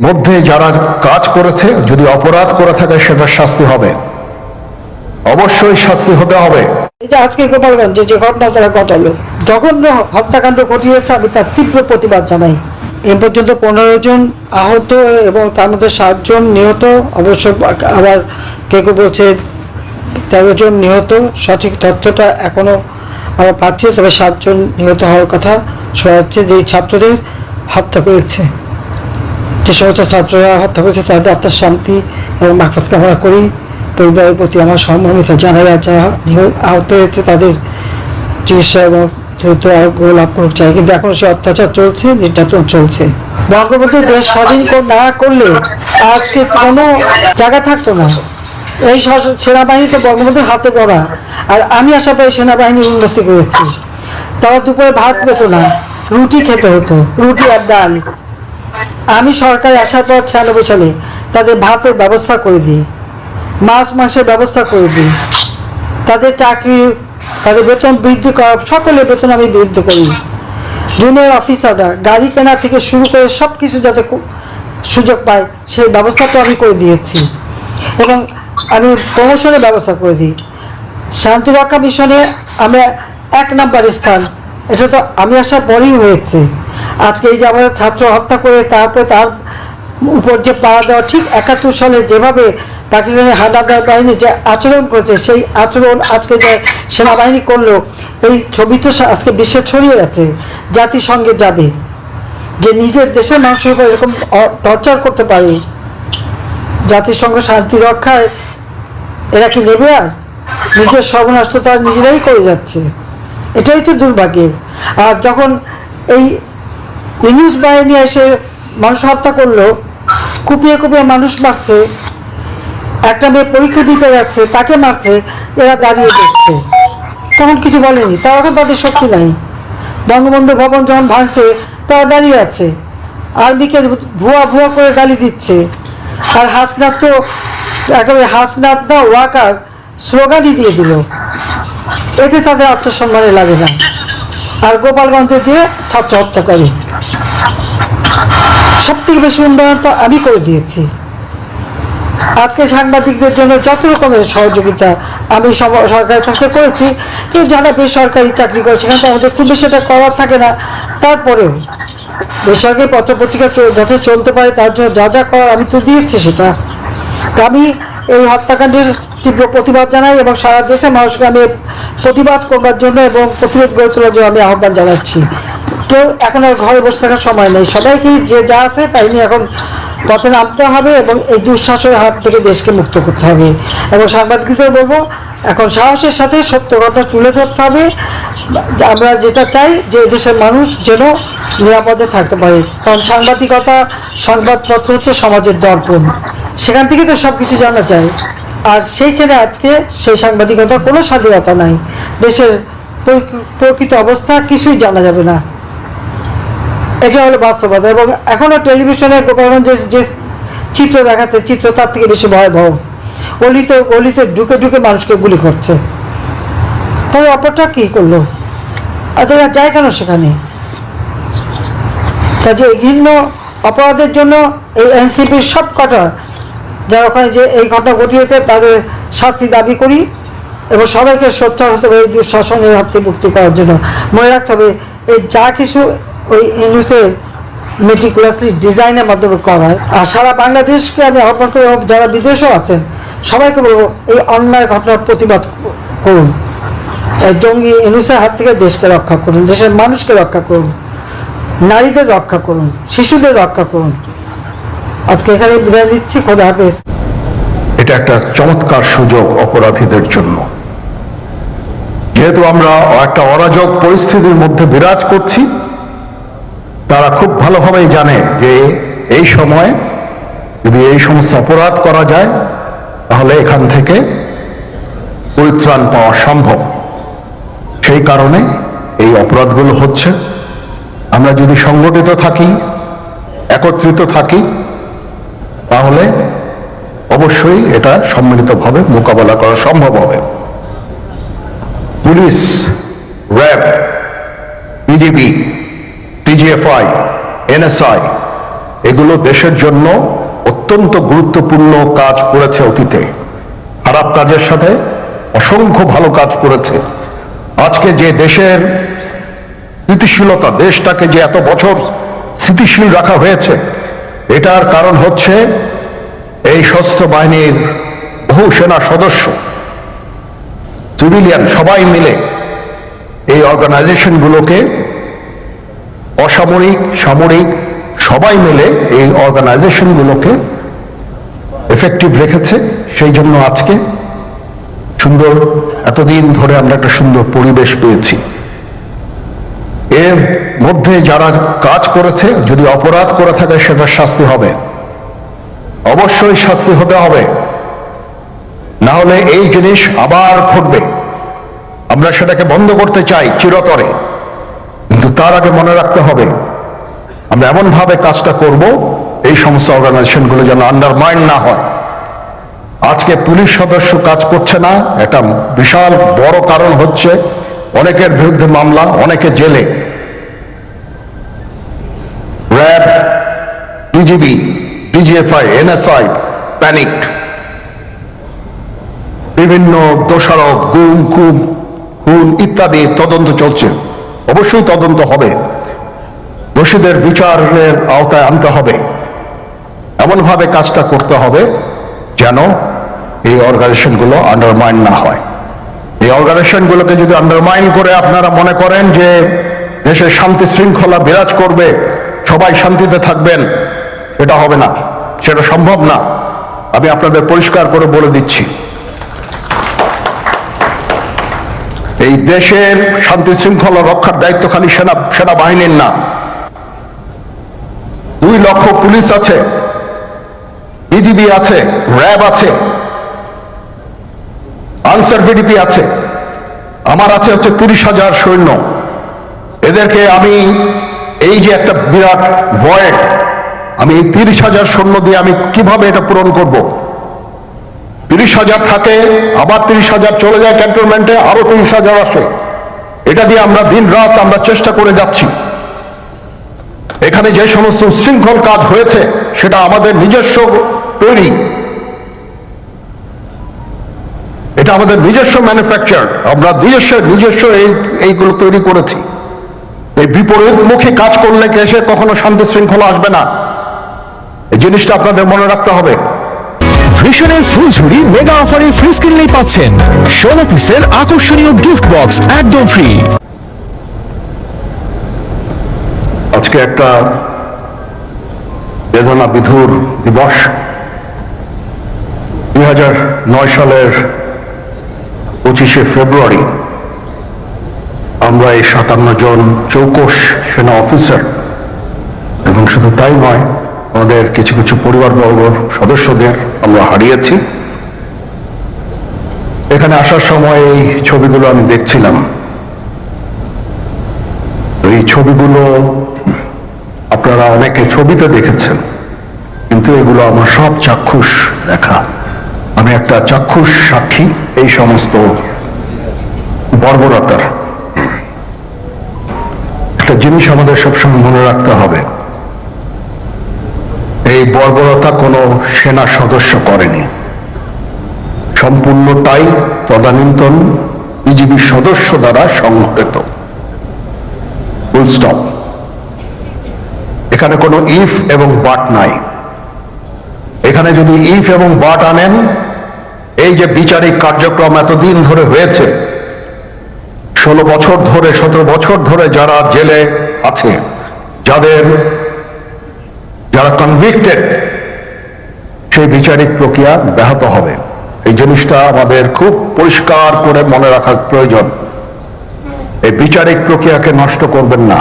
মধ্যে যারা কাজ করেছে, যদি অপরাধ করে থাকে সেটার শাস্তি হবে, অবশ্যই শাস্তি হতে হবে। এই যে আজকে গোপালগঞ্জে যে ঘটনা তারা ঘটালো, জঘন্য হত্যাকাণ্ড ঘটিয়েছে, আমি তার তীব্র প্রতিবাদ জানাই। এ পর্যন্ত 15 জন আহত এবং তার মধ্যে 7 জন নিহত। অবশ্য আবার কেউ কেউ বলছে 13 জন নিহত, সঠিক তথ্যটা এখনো আমরা পাচ্ছি, তবে 7 জন নিহত হওয়ার কথা শোনা যাচ্ছে। যেই ছাত্রদের হত্যা করেছে, যে সমস্ত ছাত্ররা হত্যা করেছে তাদের আত্মার শান্তি এবং মাগফিরাত কামনা করি। পরিবারের প্রতি আমার সহমর্মিতা জানাই, আর যারা আহত হয়েছে তাদের চিকিৎসা এবং দ্রুত আরোগ্য লাভ করুক চাই। কিন্তু এখন সে অত্যাচার চলছে, নির্যাতন চলছে। বঙ্গবন্ধু দেশ স্বাধীন না করলে আজকে কোনো জায়গা থাকতো না। এই সেনাবাহিনী তো বঙ্গবন্ধুর হাতে গড়া, আর আমি আশা পাই সেনাবাহিনীর উন্নতি করেছি। তারা দুপুরে ভাত পেত না, রুটি খেতে হতো, রুটি আর ডাল। আমি সরকারে আসার পর 96 সালে তাদের ভাতের ব্যবস্থা করে দিই, মাছ মাংসের ব্যবস্থা করে দিই, তাদের চাকরি, তাদের বেতন বৃদ্ধি করা, সকলের বেতন আমি বৃদ্ধি করি। জুনিয়র অফিসাররা গাড়ি কেনা থেকে শুরু করে সব কিছু যাতে সুযোগ পায় সেই ব্যবস্থাটা আমি করে দিয়েছি, এবং আমি প্রমোশনের ব্যবস্থা করে দিই। শান্তিরক্ষা মিশনে আমরা 1 নম্বর স্থান, এটা তো আমি আসার পরেই হয়েছে। আজকে এই যে আমাদের ছাত্র হত্যা করে তারপরে তার উপর যে পাড়া দেওয়া, ঠিক 71 সালে যেভাবে পাকিস্তানের হানাদার বাহিনী যে আচরণ করেছে, সেই আচরণ আজকে যে সেনাবাহিনী করলো, এই ছবি তো আজকে বিশ্বে ছড়িয়ে গেছে, জাতিসংঘে যাবে যে নিজের দেশের মানুষের উপর এরকম টর্চার করতে পারে। জাতিসংঘ শান্তি রক্ষায় এরা কি নেবে? আর নিজের সর্বনাশ তো তারা নিজেরাই করে যাচ্ছে, এটাই তো দুর্ভাগ্যের। আর যখন এই ইউনুস বাহিনী এসে মানুষ হত্যা করলো, কুপিয়ে কুপিয়ে মানুষ মারছে, একটা মেয়ে পরীক্ষা দিতে যাচ্ছে তাকে মারছে, এরা দাঁড়িয়ে দেখছে, তখন কিছু বলেনি। তারা এখন তাদের শক্তি নাই। বঙ্গবন্ধু ভবন যখন ভাঙছে তারা দাঁড়িয়ে আছে, আর্মিকে ভুয়া ভুয়া করে গালি দিচ্ছে। আর হাসনাত তো একেবারে হাসনাত না ওয়াকার স্লোগানই দিয়ে দিল, এতে তাদের আত্মসম্মানে লাগে না। আর গোপালগঞ্জে যে ছাত্র হত্যা করে, সব থেকে বেশি উন্নয়ন তো আমি করে দিয়েছি। আজকে সাংবাদিকদের জন্য যত রকমের সহযোগিতা আমি সরকারি থাকতে করেছি, কিন্তু যারা বেসরকারি চাকরি করে সেখানে তো আমাদের খুব বেশি এটা করার থাকে না। তারপরেও বেসরকারি পত্রপত্রিকা যাতে চলতে পারে তার জন্য যা যা করার আমি তো দিয়েছি সেটা। আমি এই হত্যাকাণ্ডের তীব্র প্রতিবাদ জানাই, এবং সারা দেশের মানুষকে আমি প্রতিবাদ করবার জন্য এবং প্রতিরোধ গড়ে তোলার জন্য আমি আহ্বান জানাচ্ছি। কেউ এখন আর ঘরে বসে থাকার সময় নেই, সবাইকে যে যা আছে তাই নিয়ে এখন পথে নামতে হবে এবং এই দুঃশাসনের হাত থেকে দেশকে মুক্ত করতে হবে। এবং সাংবাদিকদের বলবো, এখন সাহসের সাথে সত্য ঘটনা তুলে ধরতে হবে। আমরা যেটা চাই যে দেশের মানুষ যেন নিরাপদে থাকতে পারে, কারণ সাংবাদিকতা, সংবাদপত্র হচ্ছে সমাজের দর্পণ, সেখান থেকে তো সব কিছু জানা যায়। আর সেইখানে আজকে সেই সাংবাদিকতার কোনো স্বাধীনতা নাই, দেশের প্রকৃত অবস্থা কিছুই জানা যাবে না, এটা হলো বাস্তবতা। এবং এখনও টেলিভিশনে গোপালগঞ্জের যে চিত্র দেখাচ্ছে, চিত্র তার থেকে বেশি ভয়াবহ। গলিতে গলিতে ঢুকে ঢুকে মানুষকে গুলি করছে, তবে অপরটা কী করলো? আর তারা যায় কেন সেখানে? কাজে এই ঘৃণ্য অপরাধের জন্য এই এনসিপির সব কটা যারা ওখানে যে এই ঘটনা ঘটিয়েছে তাদের শাস্তি দাবি করি, এবং সবাইকে সোচ্চার হতে হবে এই দুঃশাসনের হাত থেকে মুক্তি করার জন্য। মনে রাখতে হবে, এই যা কিছু ওই ইউনুসের মেটিকুলাসলি ডিজাইনের মাধ্যমে করা হয়। আর সারা বাংলাদেশকে আমি আহ্বান করি, যারা বিদেশেও আছেন সবাইকে বলবো, এই অন্যায় ঘটনার প্রতিবাদ করুন, এই জঙ্গি ইউনুসের হাত থেকে দেশকে রক্ষা করুন, দেশের মানুষকে রক্ষা করুন, নারীদের রক্ষা করুন, শিশুদের রক্ষা করুন। আজকে এখানে বিদায় দিচ্ছি, খোদা হাফেজ। এটা একটা চমৎকার সুযোগ অপরাধীদের জন্য, যেহেতু আমরা একটা অরাজক পরিস্থিতির মধ্যে বিরাজ করছি। তারা খুব ভালোভাবেই জানে যে এই সময় যদি এই সমস্ত অপরাধ করা যায় তাহলে এখান থেকে পরিত্রাণ পাওয়া সম্ভব। সেই কারণে এই অপরাধগুলো হচ্ছে। আমরা যদি সংগঠিত থাকি, একত্রিত থাকি, তাহলে অবশ্যই এটা সম্মিলিতভাবে মোকাবেলা করা সম্ভব হবে। Police, RAB, BGB, TGFI, NSI এগুলো দেশের জন্য অত্যন্ত গুরুত্বপূর্ণ কাজ করেছে অতীতে। খারাপ কাজের সাথে অসংখ্য ভালো কাজ করেছে। আজকে যে দেশের স্থিতিশীলতা, দেশটাকে যে এত বছর স্থিতিশীল রাখা হয়েছে, এটার কারণ হচ্ছে এই সশস্ত্র বাহিনীর বহু সেনা সদস্য, সিভিলিয়ান সবাই মিলে এই অর্গানাইজেশনগুলোকে, অসামরিক সামরিক সবাই মিলে এই অর্গানাইজেশনগুলোকে এফেক্টিভ রেখেছে। সেই জন্য আজকে সুন্দর, এতদিন ধরে আমরা একটা সুন্দর পরিবেশ পেয়েছি। এর মধ্যে যারা কাজ করেছে, যদি অপরাধ করে থাকে সেটার শাস্তি হবে, অবশ্যই শাস্তি হতে হবে, না হলে এই জিনিস আবার ঘটবে। আমরা সেটাকে বন্ধ করতে চাই চিরতরে, কিন্তু তার আগে মনে রাখতে হবে আমরা এমন ভাবে কাজটা করব এই সমস্ত অর্গানাইজেশনগুলো যেন আন্ডারমাইন না হয়। আজকে পুলিশ সদস্য কাজ করছে না, এটা বিশাল বড় কারণ হচ্ছে অনেকের বিরুদ্ধে মামলা, অনেকে জেলে। RAB, BGB, DGFI, NSI panicked. বিভিন্ন দোষারোপ, গুম খুন ইত্যাদি তদন্ত চলছে। অবশ্যই তদন্ত হবে, দোষীদের বিচারের আওতায় আনতে হবে। এমনভাবে কাজটা করতে হবে যেন এই অর্গানাইজেশনগুলো আন্ডারমাইন না হয়। এই অর্গানাইজেশনগুলোকে যদি আন্ডারমাইন করে আপনারা মনে করেন যে দেশের শান্তি শৃঙ্খলা বিরাজ করবে, সবাই শান্তিতে থাকবেন, সেটা হবে না, সেটা সম্ভব না। আমি আপনাদের পরিষ্কার করে বলে দিচ্ছি, এই দেশের শান্তি শৃঙ্খলা রক্ষার দায়িত্ব খালি সেনাবাহিনীর না। 2 লক্ষ পুলিশ আছে, বিজিবি আছে, র্যাব আছে, আনসার ভিডিপি আছে, আমার আছে হচ্ছে 30,000 সৈন্য। এদেরকে আমি এই যে একটা বিরাট ভয়েড, আমি এই 30,000 সৈন্য দিয়ে আমি কিভাবে এটা পূরণ করব? 30,000 থাকে, আবার 30,000 চলে যায় ক্যান্টনমেন্টে, আরো 30,000 আসে। এটা দিয়ে আমরা দিন রাত আমরা চেষ্টা করে যাচ্ছি। এখানে যে সমস্ত উচ্ছৃঙ্খল কাজ হয়েছে সেটা আমাদের নিজস্ব তৈরি, এটা আমাদের নিজস্ব ম্যানুফ্যাকচার, আমরা নিজস্ব এইগুলো তৈরি করেছি। এই বিপরীতমুখী কাজ করলে এসে কখনো শান্তি শৃঙ্খলা আসবে না, এই জিনিসটা আপনাদের মনে রাখতে হবে। ভিশনের ফুলঝুরি মেগা অফারে ফ্রি কিনলেই পাচ্ছেন 16 পিসের আকর্ষণীয় গিফট বক্স একদম ফ্রি। আজকে একটা বেদনা বিধুর দিবস। 2009 সালের 25শে ফেব্রুয়ারি আমরা এই 57 জন চৌকস সেনা অফিসার, এবং শুধু তাই নয়, আমাদের কিছু কিছু পরিবারবর্গর সদস্যদের আমরা হারিয়েছি। এখানে আসার সময় এই ছবিগুলো আমি দেখছিলাম। এই ছবিগুলো আপনারা অনেকে ছবিতে দেখেছেন, কিন্তু এগুলো আমার সব চাক্ষুষ দেখা। আমি একটা চাক্ষুষ সাক্ষী এই সমস্ত বর্বরতার। একটা জিনিস আমাদের সবসময় মনে রাখতে হবে, এই বর্বরতা কোনো সেনা সদস্য করেনি, সম্পূর্ণটাই তদানীন্তন বিজিবি সদস্য দ্বারা সংঘটিত। Full stop. এখানে কোনো ইফ এবং বাট নাই। এখানে যদি ইফ এবং বাট আনেন, এই যে বিচারিক কার্যক্রম এতদিন ধরে হয়েছে, 16 বছর ধরে 17 বছর ধরে যারা জেলে আছে, যারা কনভিক্টেড, সেই বিচারিক প্রক্রিয়া ব্যাহত হবে। এই জিনিসটা আমাদের খুব পরিষ্কার করে মনে রাখা প্রয়োজন। এই বিচারিক প্রক্রিয়াকে নষ্ট করবেন না।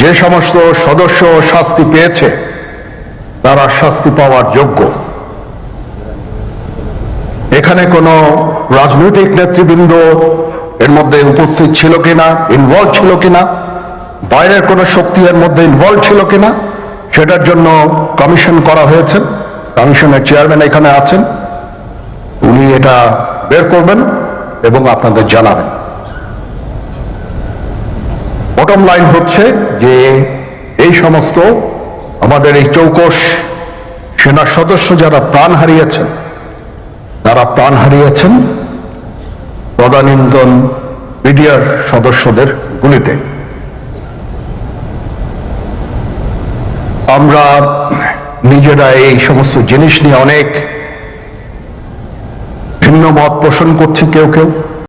যে সমস্ত সদস্য শাস্তি পেয়েছে তারা শাস্তি পাওয়ার যোগ্য। এখানে কোনো রাজনৈতিক নেতৃবৃন্দ এর মধ্যে উপস্থিত ছিল কিনা, ইনভলভ ছিল কিনা, বাইরের কোনো শক্তি এর মধ্যে ইনভলভ ছিল কিনা, সেটার জন্য কমিশন করা হয়েছে। কমিশনের চেয়ারম্যান এখানে আছেন, উনি এটা বের করবেন এবং আপনাদের জানাবেন। বটম লাইন হচ্ছে যে এই সমস্ত আমাদের এই চৌকস সেনা সদস্য যারা প্রাণ হারিয়েছেন, তারা প্রাণ হারিয়েছেন তদানীন্তন বিডিআর সদস্যদের গুলিতে। আমরা নিজেরা এই সমস্ত জিনিস নিয়ে অনেক ভিন্ন মত পোষণ করছি কেউ কেউ।